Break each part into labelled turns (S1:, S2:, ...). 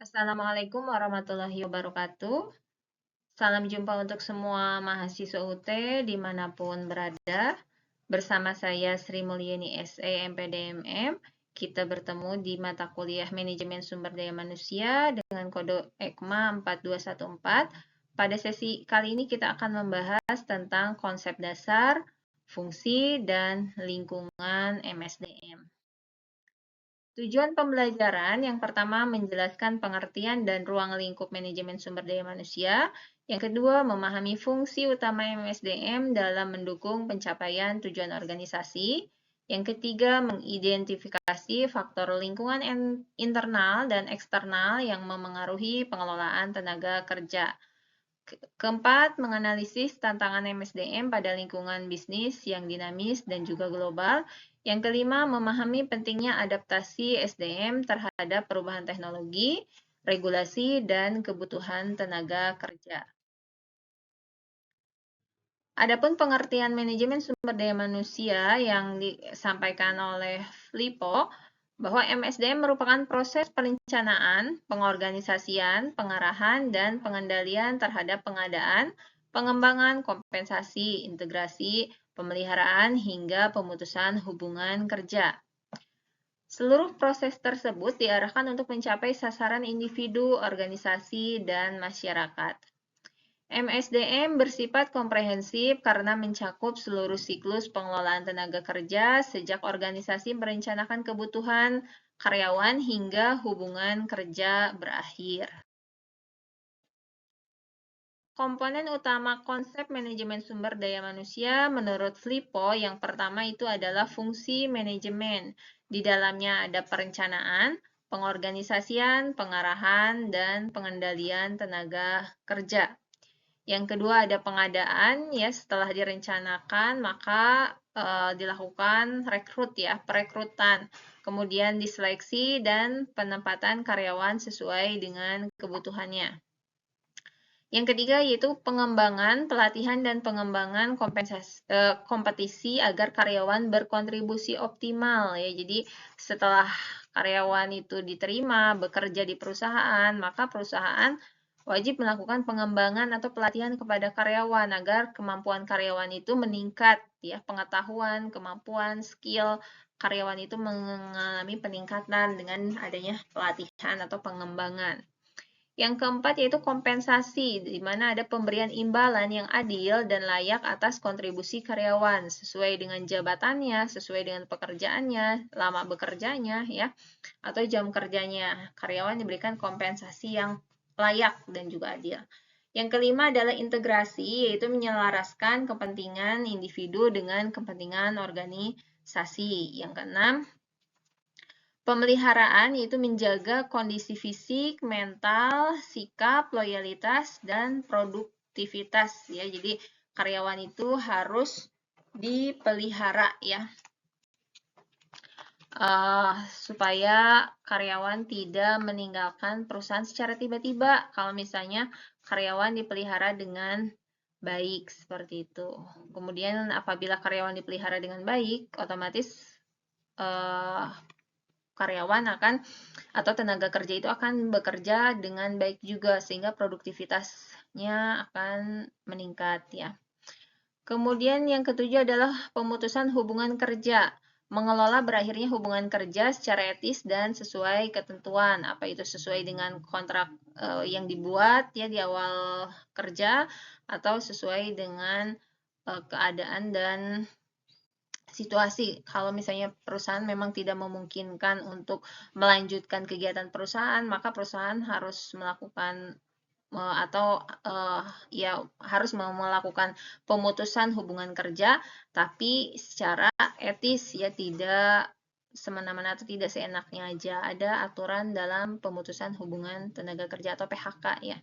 S1: Assalamualaikum warahmatullahi wabarakatuh. Salam jumpa untuk semua mahasiswa UT dimanapun berada. Bersama saya Sri Mulyani SE MPDMM. Kita bertemu di mata kuliah Manajemen Sumber Daya Manusia dengan kode EKMA 4214. Pada sesi kali ini kita akan membahas tentang konsep dasar, fungsi, dan lingkungan MSDM. Tujuan pembelajaran yang pertama menjelaskan pengertian dan ruang lingkup manajemen sumber daya manusia. Yang kedua, memahami fungsi utama MSDM dalam mendukung pencapaian tujuan organisasi. Yang ketiga, mengidentifikasi faktor lingkungan internal dan eksternal yang memengaruhi pengelolaan tenaga kerja. Keempat, menganalisis tantangan MSDM pada lingkungan bisnis yang dinamis dan juga global. Yang kelima, memahami pentingnya adaptasi SDM terhadap perubahan teknologi, regulasi, dan kebutuhan tenaga kerja. Adapun pengertian manajemen sumber daya manusia yang disampaikan oleh Filippo, bahwa MSDM merupakan proses perencanaan, pengorganisasian, pengarahan, dan pengendalian terhadap pengadaan, pengembangan, kompensasi, integrasi, pemeliharaan, hingga pemutusan hubungan kerja. Seluruh proses tersebut diarahkan untuk mencapai sasaran individu, organisasi, dan masyarakat. MSDM bersifat komprehensif karena mencakup seluruh siklus pengelolaan tenaga kerja sejak organisasi merencanakan kebutuhan karyawan hingga hubungan kerja berakhir. Komponen utama konsep manajemen sumber daya manusia menurut Filippo yang pertama itu adalah fungsi manajemen. Di dalamnya ada perencanaan, pengorganisasian, pengarahan, dan pengendalian tenaga kerja. Yang kedua ada pengadaan, ya setelah direncanakan maka dilakukan perekrutan. Kemudian diseleksi dan penempatan karyawan sesuai dengan kebutuhannya. Yang ketiga yaitu pengembangan, pelatihan dan pengembangan kompetisi agar karyawan berkontribusi optimal ya. Jadi setelah karyawan itu diterima bekerja di perusahaan, maka perusahaan wajib melakukan pengembangan atau pelatihan kepada karyawan agar kemampuan karyawan itu meningkat ya, pengetahuan, kemampuan, skill karyawan itu mengalami peningkatan dengan adanya pelatihan atau pengembangan. Yang keempat yaitu kompensasi, di mana ada pemberian imbalan yang adil dan layak atas kontribusi karyawan sesuai dengan jabatannya, sesuai dengan pekerjaannya, lama bekerjanya ya, atau jam kerjanya. Karyawan diberikan kompensasi yang layak dan juga adil. Yang kelima adalah integrasi, yaitu menyelaraskan kepentingan individu dengan kepentingan organisasi. Yang keenam, pemeliharaan yaitu menjaga kondisi fisik, mental, sikap, loyalitas, dan produktivitas ya. Jadi karyawan itu harus dipelihara ya. Supaya karyawan tidak meninggalkan perusahaan secara tiba-tiba. Kalau misalnya karyawan dipelihara dengan baik seperti itu. Kemudian apabila karyawan dipelihara dengan baik, otomatis karyawan akan atau tenaga kerja itu akan bekerja dengan baik juga sehingga produktivitasnya akan meningkat ya. Kemudian yang ketujuh adalah pemutusan hubungan kerja. Mengelola berakhirnya hubungan kerja secara etis dan sesuai ketentuan. Apa itu sesuai dengan kontrak yang dibuat ya di awal kerja atau sesuai dengan keadaan dan situasi. Kalau misalnya perusahaan memang tidak memungkinkan untuk melanjutkan kegiatan perusahaan, maka perusahaan harus melakukan atau ya harus melakukan pemutusan hubungan kerja, tapi secara etis ya, tidak semena-mena atau tidak seenaknya aja. Ada aturan dalam pemutusan hubungan tenaga kerja atau PHK ya.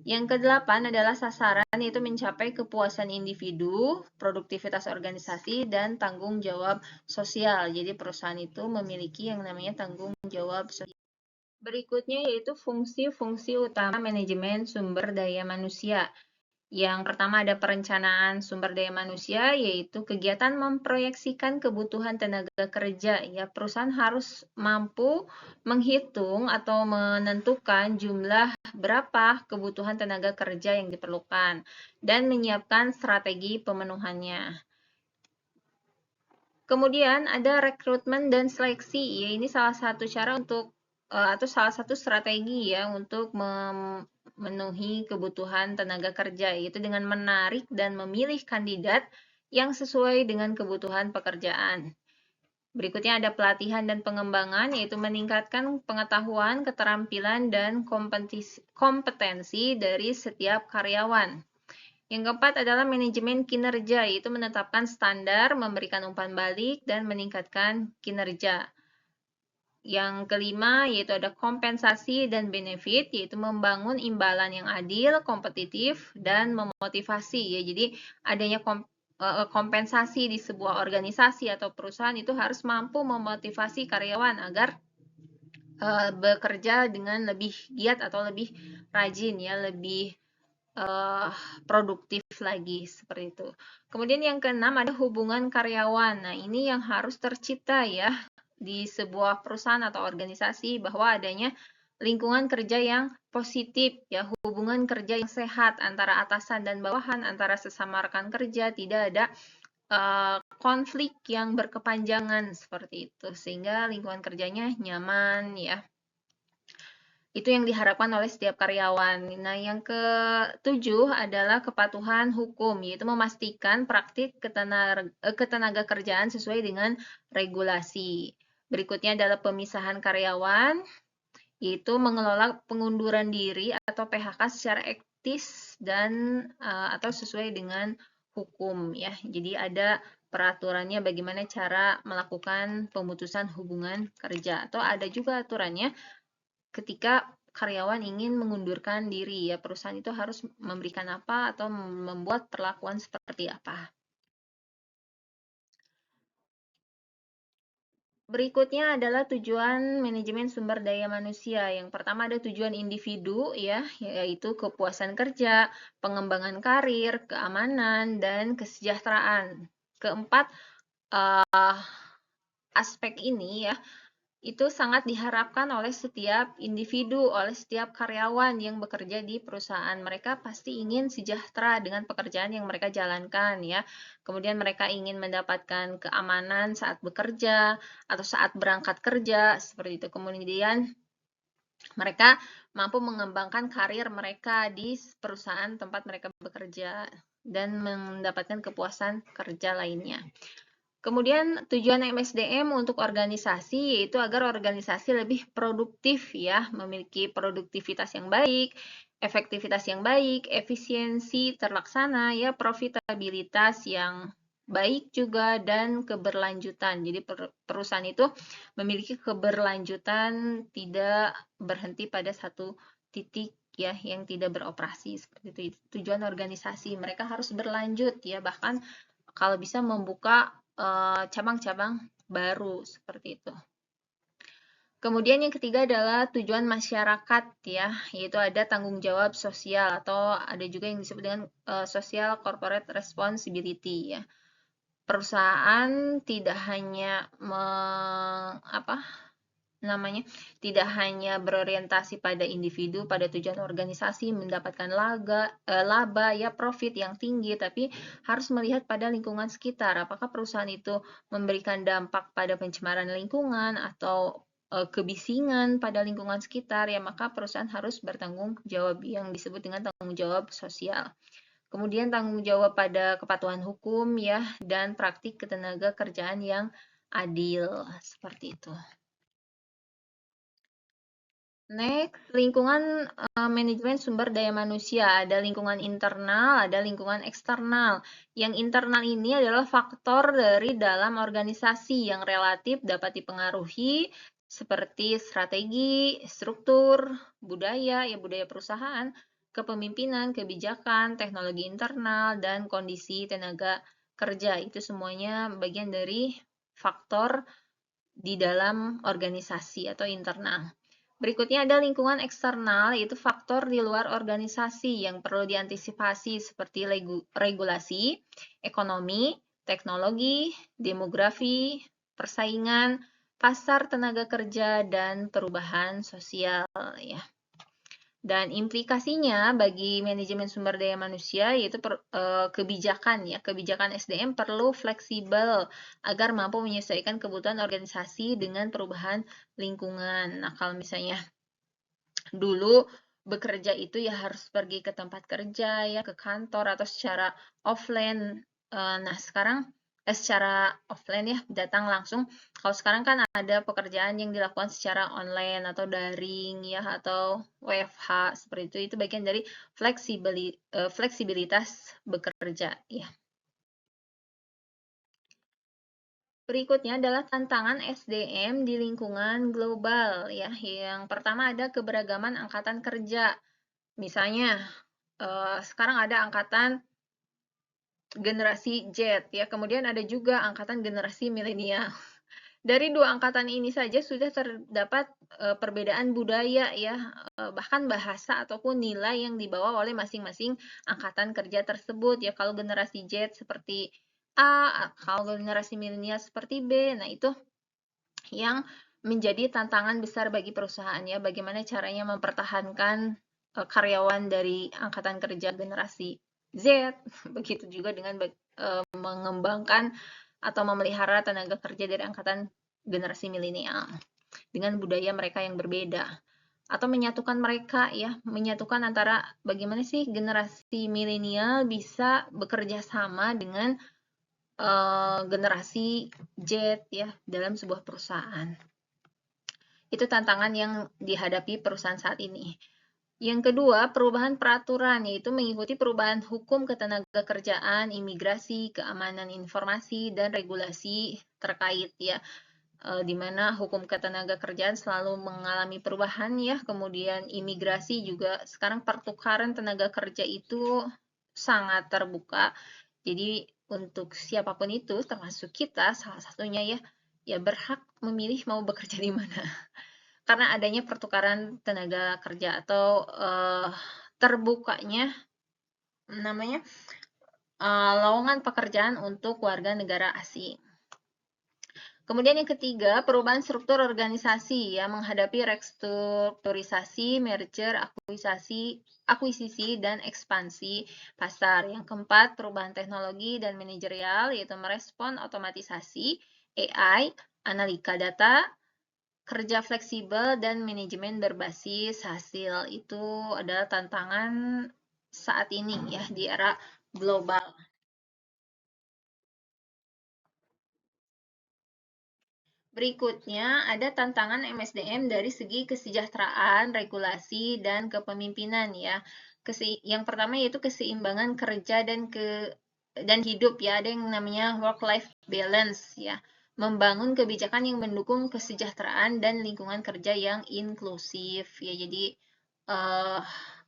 S1: Yang kedelapan adalah sasaran, yaitu mencapai kepuasan individu, produktivitas organisasi, dan tanggung jawab sosial. Jadi perusahaan itu memiliki yang namanya tanggung jawab sosial. Berikutnya yaitu fungsi-fungsi utama manajemen sumber daya manusia. Yang pertama ada perencanaan sumber daya manusia, yaitu kegiatan memproyeksikan kebutuhan tenaga kerja. Ya, perusahaan harus mampu menghitung atau menentukan jumlah berapa kebutuhan tenaga kerja yang diperlukan dan menyiapkan strategi pemenuhannya. Kemudian ada rekrutmen dan seleksi, ya ini salah satu cara untuk atau salah satu strategi ya untuk memenuhi kebutuhan tenaga kerja, yaitu dengan menarik dan memilih kandidat yang sesuai dengan kebutuhan pekerjaan. Berikutnya ada pelatihan dan pengembangan, yaitu meningkatkan pengetahuan, keterampilan, dan kompetensi dari setiap karyawan. Yang keempat adalah manajemen kinerja, yaitu menetapkan standar, memberikan umpan balik, dan meningkatkan kinerja. Yang kelima yaitu ada kompensasi dan benefit, yaitu membangun imbalan yang adil, kompetitif, dan memotivasi. Ya, jadi adanya kompensasi di sebuah organisasi atau perusahaan itu harus mampu memotivasi karyawan agar bekerja dengan lebih giat atau lebih rajin, ya, lebih produktif lagi seperti itu. Kemudian yang keenam ada hubungan karyawan. Nah, ini yang harus tercipta ya di sebuah perusahaan atau organisasi, bahwa adanya lingkungan kerja yang positif, ya, hubungan kerja yang sehat antara atasan dan bawahan, antara sesama rekan kerja, tidak ada konflik yang berkepanjangan seperti itu, sehingga lingkungan kerjanya nyaman ya. Itu yang diharapkan oleh setiap karyawan. Nah, yang ketujuh adalah kepatuhan hukum, yaitu memastikan praktik ketenaga kerjaan sesuai dengan regulasi. Berikutnya adalah pemisahan karyawan, yaitu mengelola pengunduran diri atau PHK secara etis dan atau sesuai dengan hukum ya. Jadi ada peraturannya bagaimana cara melakukan pemutusan hubungan kerja, atau ada juga aturannya ketika karyawan ingin mengundurkan diri, ya perusahaan itu harus memberikan apa atau membuat perlakuan seperti apa. Berikutnya adalah tujuan manajemen sumber daya manusia. Yang pertama ada tujuan individu ya, yaitu kepuasan kerja, pengembangan karir, keamanan, dan kesejahteraan. Keempat, aspek ini ya itu sangat diharapkan oleh setiap individu, oleh setiap karyawan yang bekerja di perusahaan. Mereka pasti ingin sejahtera dengan pekerjaan yang mereka jalankan ya. Kemudian mereka ingin mendapatkan keamanan saat bekerja atau saat berangkat kerja seperti itu. Kemudian mereka mampu mengembangkan karir mereka di perusahaan tempat mereka bekerja dan mendapatkan kepuasan kerja lainnya. Kemudian tujuan MSDM untuk organisasi yaitu agar organisasi lebih produktif ya, memiliki produktivitas yang baik, efektivitas yang baik, efisiensi terlaksana ya, profitabilitas yang baik juga, dan keberlanjutan. Jadi perusahaan itu memiliki keberlanjutan, tidak berhenti pada satu titik ya yang tidak beroperasi seperti itu. Tujuan organisasi mereka harus berlanjut ya, bahkan kalau bisa membuka cabang-cabang baru seperti itu. Kemudian yang ketiga adalah tujuan masyarakat ya, yaitu ada tanggung jawab sosial atau ada juga yang disebut dengan social corporate responsibility ya. Perusahaan tidak hanya tidak hanya berorientasi pada individu, pada tujuan organisasi mendapatkan laba ya, profit yang tinggi, tapi harus melihat pada lingkungan sekitar. Apakah perusahaan itu memberikan dampak pada pencemaran lingkungan atau kebisingan pada lingkungan sekitar, ya maka perusahaan harus bertanggung jawab yang disebut dengan tanggung jawab sosial. Kemudian tanggung jawab pada kepatuhan hukum ya, dan praktik ketenaga kerjaan yang adil seperti itu. Next, lingkungan manajemen sumber daya manusia. Ada lingkungan internal, ada lingkungan eksternal. Yang internal ini adalah faktor dari dalam organisasi yang relatif dapat dipengaruhi seperti strategi, struktur, budaya, ya budaya perusahaan, kepemimpinan, kebijakan, teknologi internal, dan kondisi tenaga kerja. Itu semuanya bagian dari faktor di dalam organisasi atau internal. Berikutnya ada lingkungan eksternal, yaitu faktor di luar organisasi yang perlu diantisipasi seperti regulasi, ekonomi, teknologi, demografi, persaingan, pasar tenaga kerja, dan perubahan sosial. Ya. Dan implikasinya bagi manajemen sumber daya manusia yaitu kebijakan ya. Kebijakan SDM perlu fleksibel agar mampu menyesuaikan kebutuhan organisasi dengan perubahan lingkungan. Nah, kalau misalnya dulu bekerja itu ya harus pergi ke tempat kerja ya, ke kantor atau secara offline. Nah, sekarang secara offline ya, datang langsung. Kalau sekarang kan ada pekerjaan yang dilakukan secara online atau daring ya, atau WFH seperti itu. Itu bagian dari fleksibilitas bekerja ya. Berikutnya adalah tantangan SDM di lingkungan global ya. Yang pertama ada keberagaman angkatan kerja. Misalnya sekarang ada angkatan generasi Z ya, kemudian ada juga angkatan generasi milenial. Dari dua angkatan ini saja sudah terdapat perbedaan budaya ya, bahkan bahasa ataupun nilai yang dibawa oleh masing-masing angkatan kerja tersebut ya. Kalau generasi Z seperti A, kalau generasi milenial seperti B. Nah, itu yang menjadi tantangan besar bagi perusahaan ya, bagaimana caranya mempertahankan karyawan dari angkatan kerja generasi Z, begitu juga dengan mengembangkan atau memelihara tenaga kerja dari angkatan generasi milenial dengan budaya mereka yang berbeda, atau menyatukan mereka ya, menyatukan antara bagaimana sih generasi milenial bisa bekerja sama dengan generasi Z ya dalam sebuah perusahaan. Itu tantangan yang dihadapi perusahaan saat ini. Yang kedua, perubahan peraturan, yaitu mengikuti perubahan hukum ketenagakerjaan, imigrasi, keamanan informasi, dan regulasi terkait ya, di mana hukum ketenagakerjaan selalu mengalami perubahan ya, kemudian imigrasi juga sekarang pertukaran tenaga kerja itu sangat terbuka, jadi untuk siapapun itu, termasuk kita salah satunya ya berhak memilih mau bekerja di mana. Karena adanya pertukaran tenaga kerja atau terbukanya namanya lowongan pekerjaan untuk warga negara asing. Kemudian yang ketiga, perubahan struktur organisasi ya, menghadapi restrukturisasi, merger, akuisisi dan ekspansi pasar. Yang keempat, perubahan teknologi dan manajerial, yaitu merespon otomatisasi, AI, analika data, kerja fleksibel, dan manajemen berbasis hasil. Itu adalah tantangan saat ini ya di era global. Berikutnya ada tantangan MSDM dari segi kesejahteraan, regulasi, dan kepemimpinan ya. Yang pertama yaitu keseimbangan kerja dan hidup ya. Ada yang namanya work-life balance ya. Membangun kebijakan yang mendukung kesejahteraan dan lingkungan kerja yang inklusif ya. Jadi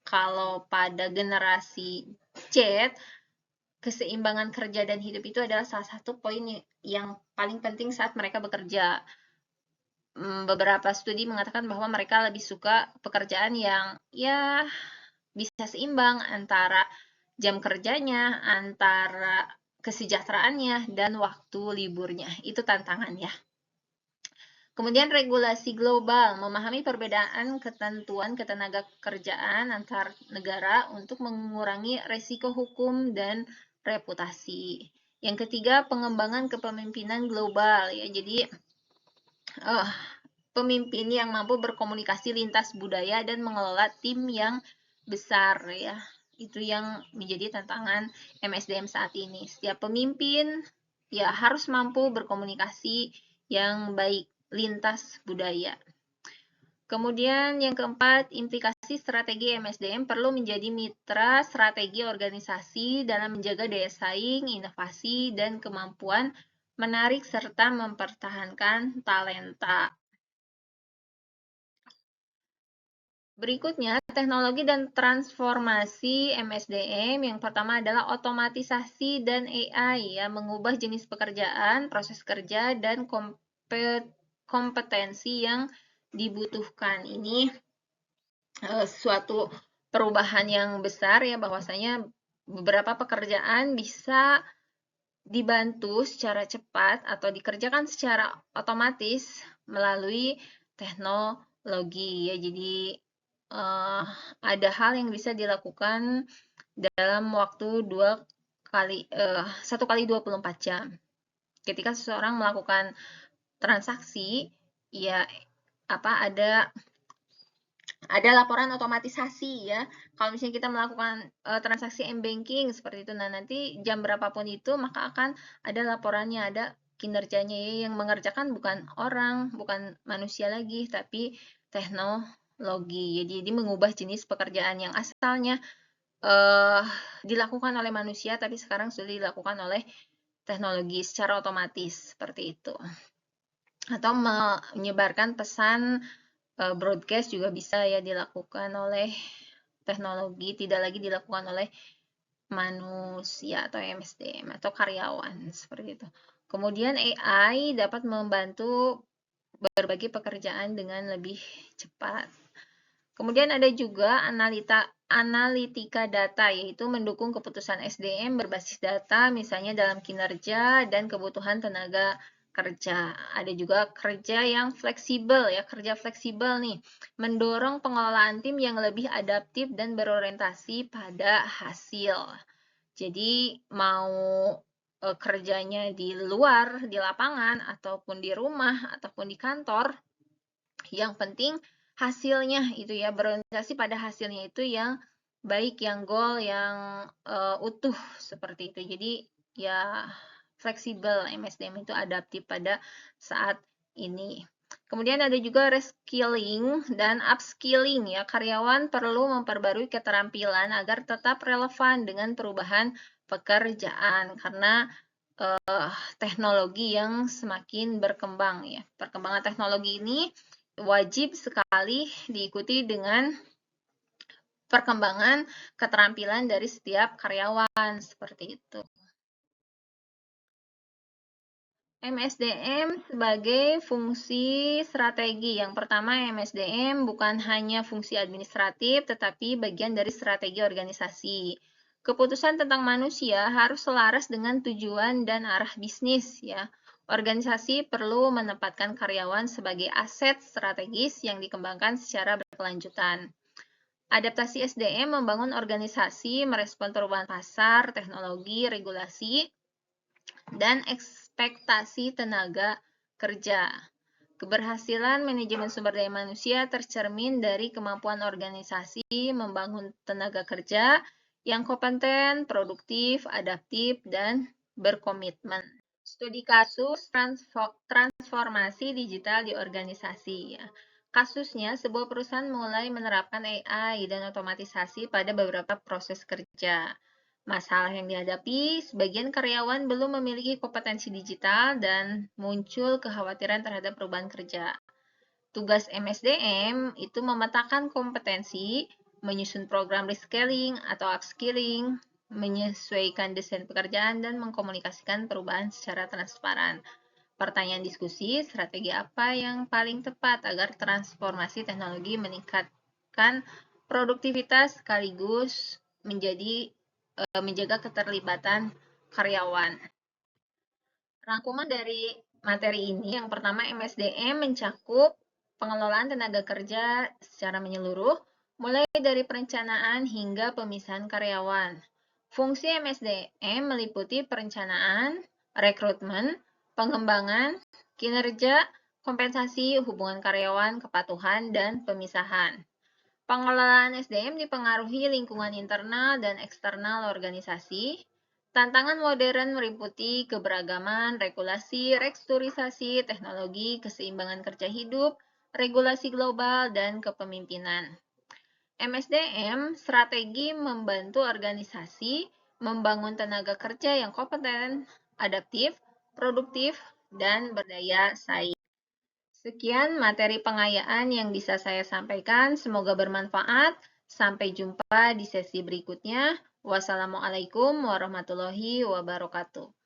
S1: kalau pada generasi Z, keseimbangan kerja dan hidup itu adalah salah satu poin yang paling penting saat mereka bekerja. Beberapa studi mengatakan bahwa mereka lebih suka pekerjaan yang ya bisa seimbang antara jam kerjanya, antara kesejahteraannya, dan waktu liburnya. Itu tantangannya. Kemudian regulasi global, memahami perbedaan ketentuan ketenagakerjaan antar negara untuk mengurangi resiko hukum dan reputasi. Yang ketiga, pengembangan kepemimpinan global ya. Jadi pemimpin yang mampu berkomunikasi lintas budaya dan mengelola tim yang besar ya. Itu yang menjadi tantangan MSDM saat ini. Setiap pemimpin ya harus mampu berkomunikasi yang baik lintas budaya. Kemudian yang keempat, implikasi strategi MSDM perlu menjadi mitra strategi organisasi dalam menjaga daya saing, inovasi, dan kemampuan menarik serta mempertahankan talenta. Berikutnya, teknologi dan transformasi MSDM. Yang pertama adalah otomatisasi dan AI, ya, mengubah jenis pekerjaan, proses kerja, dan kompetensi yang dibutuhkan. Ini suatu perubahan yang besar ya, bahwasanya beberapa pekerjaan bisa dibantu secara cepat atau dikerjakan secara otomatis melalui teknologi ya. Jadi ada hal yang bisa dilakukan dalam waktu 1 kali 24 jam. Ketika seseorang melakukan transaksi, ya ada laporan otomatisasi ya. Kalau misalnya kita melakukan transaksi m-banking seperti itu, nah nanti jam berapapun itu maka akan ada laporannya, ada kinerjanya ya. Yang mengerjakan bukan orang, bukan manusia lagi, tapi teknologi. Jadi mengubah jenis pekerjaan yang asalnya dilakukan oleh manusia, tapi sekarang sudah dilakukan oleh teknologi secara otomatis seperti itu. Atau menyebarkan pesan broadcast juga bisa ya dilakukan oleh teknologi, tidak lagi dilakukan oleh manusia atau MSDM atau karyawan seperti itu. Kemudian AI dapat membantu berbagai pekerjaan dengan lebih cepat. Kemudian ada juga analitika data, yaitu mendukung keputusan SDM berbasis data, misalnya dalam kinerja dan kebutuhan tenaga kerja. Ada juga kerja yang fleksibel ya, kerja fleksibel nih, mendorong pengelolaan tim yang lebih adaptif dan berorientasi pada hasil. Jadi mau kerjanya di luar, di lapangan, ataupun di rumah, ataupun di kantor, yang penting hasilnya itu ya, berorientasi pada hasilnya itu yang baik, yang goal, yang utuh seperti itu. Jadi ya fleksibel, MSDM itu adaptif pada saat ini. Kemudian ada juga reskilling dan upskilling ya. Karyawan perlu memperbarui keterampilan agar tetap relevan dengan perubahan pekerjaan karena teknologi yang semakin berkembang ya. Perkembangan teknologi ini wajib sekali diikuti dengan perkembangan keterampilan dari setiap karyawan seperti itu. MSDM sebagai fungsi strategi. Yang pertama, MSDM bukan hanya fungsi administratif, tetapi bagian dari strategi organisasi. Keputusan tentang manusia harus selaras dengan tujuan dan arah bisnis ya. Organisasi perlu menempatkan karyawan sebagai aset strategis yang dikembangkan secara berkelanjutan. Adaptasi SDM membangun organisasi, merespon perubahan pasar, teknologi, regulasi, dan ekspektasi tenaga kerja. Keberhasilan manajemen sumber daya manusia tercermin dari kemampuan organisasi membangun tenaga kerja yang kompeten, produktif, adaptif, dan berkomitmen. Studi kasus transformasi digital di organisasi. Kasusnya, sebuah perusahaan mulai menerapkan AI dan otomatisasi pada beberapa proses kerja. Masalah yang dihadapi, sebagian karyawan belum memiliki kompetensi digital dan muncul kekhawatiran terhadap perubahan kerja. Tugas MSDM itu memetakan kompetensi, menyusun program reskilling atau upskilling, menyesuaikan desain pekerjaan, dan mengkomunikasikan perubahan secara transparan. Pertanyaan diskusi, strategi apa yang paling tepat agar transformasi teknologi meningkatkan produktivitas sekaligus menjaga keterlibatan karyawan. Rangkuman dari materi ini, yang pertama, MSDM mencakup pengelolaan tenaga kerja secara menyeluruh, mulai dari perencanaan hingga pemisahan karyawan. Fungsi MSDM meliputi perencanaan, rekrutmen, pengembangan, kinerja, kompensasi, hubungan karyawan, kepatuhan, dan pemisahan. Pengelolaan SDM dipengaruhi lingkungan internal dan eksternal organisasi. Tantangan modern meliputi keberagaman, regulasi, restrukturisasi, teknologi, keseimbangan kerja hidup, regulasi global, dan kepemimpinan. MSDM strategi membantu organisasi membangun tenaga kerja yang kompeten, adaptif, produktif, dan berdaya saing. Sekian materi pengayaan yang bisa saya sampaikan. Semoga bermanfaat. Sampai jumpa di sesi berikutnya. Wassalamualaikum warahmatullahi wabarakatuh.